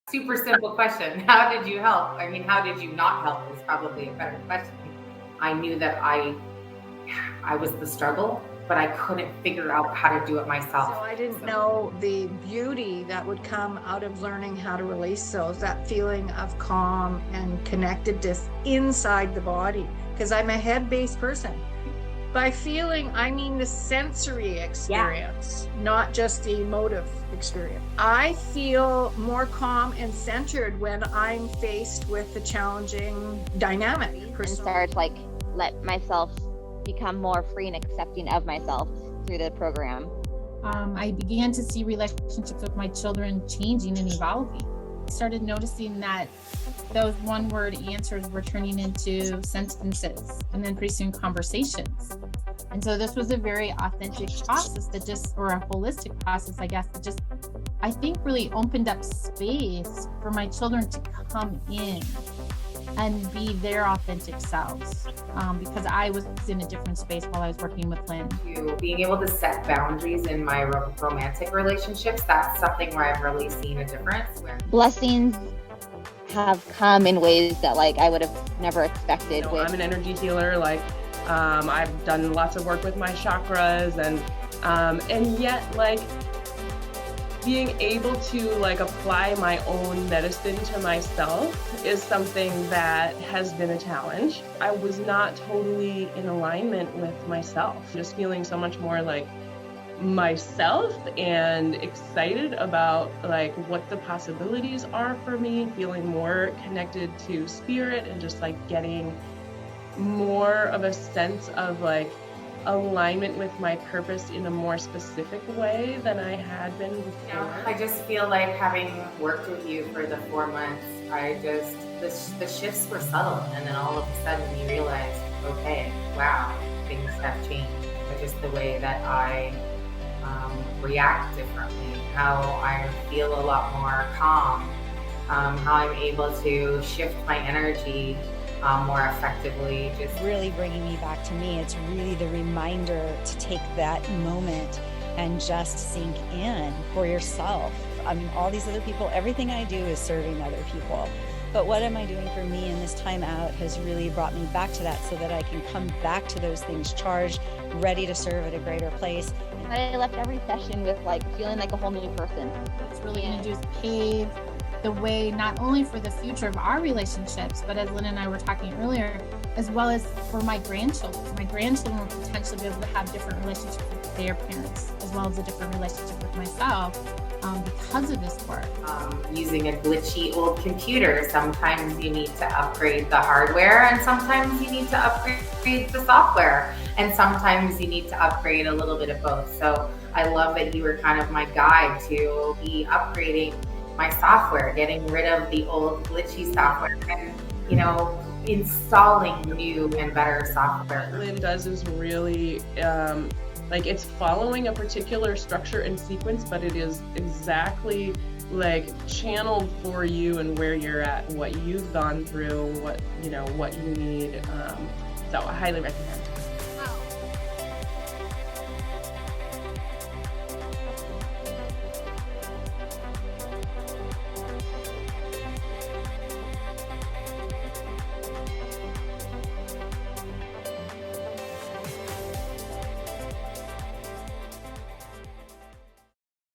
Super simple question. How did you help? I mean, how did you not help is probably a better question. I knew that I was the struggle, but I couldn't figure out how to do it myself. So I didn't know the beauty that would come out of learning how to release those, that feeling of calm and connectedness inside the body, because I'm a head-based person. By feeling, I mean the sensory experience, not just the emotive experience. I feel more calm and centered when I'm faced with a challenging dynamic. And start let myself become more free and accepting of myself through the program. I began to see relationships with my children changing and evolving. I started noticing that those one-word answers were turning into sentences and then pretty soon conversations. And so this was a very authentic process or a holistic process, I guess, that I think really opened up space for my children to come in and be their authentic selves, because I was in a different space while I was working with Lynn. Being able to set boundaries in my romantic relationships, that's something where I've really seen a difference. Blessings have come in ways that I would have never expected. I'm an energy healer. I've done lots of work with my chakras, and yet being able to apply my own medicine to myself is something that has been a challenge. I was not totally in alignment with myself, just feeling so much more like myself and excited about what the possibilities are for me, feeling more connected to spirit and just getting more of a sense of alignment with my purpose in a more specific way than I had been before. I just feel like having worked with you for the 4 months, the shifts were subtle, and then all of a sudden you realize, okay, wow, things have changed. Just the way that I react differently, how I feel a lot more calm, how I'm able to shift my energy more effectively. Just really bringing me back to me. It's really the reminder to take that moment and just sink in for yourself. I mean, all these other people, everything I do is serving other people. But what am I doing for me? And this time out has really brought me back to that so that I can come back to those things charged, ready to serve at a greater place. I left every session with feeling like a whole new person. What's really going to do is pave the way not only for the future of our relationships, but as Lynn and I were talking earlier, as well as for my grandchildren. My grandchildren will potentially be able to have different relationships with their parents, as well as a different relationship with myself, because of this work. Using a glitchy old computer, sometimes you need to upgrade the hardware, and sometimes you need to upgrade the software, and sometimes you need to upgrade a little bit of both. So I love that you were kind of my guide to be upgrading my software, getting rid of the old glitchy software and, installing new and better software. What Lynn does is really, it's following a particular structure and sequence, but it is exactly channeled for you and where you're at, what you've gone through, what you need. So I highly recommend it.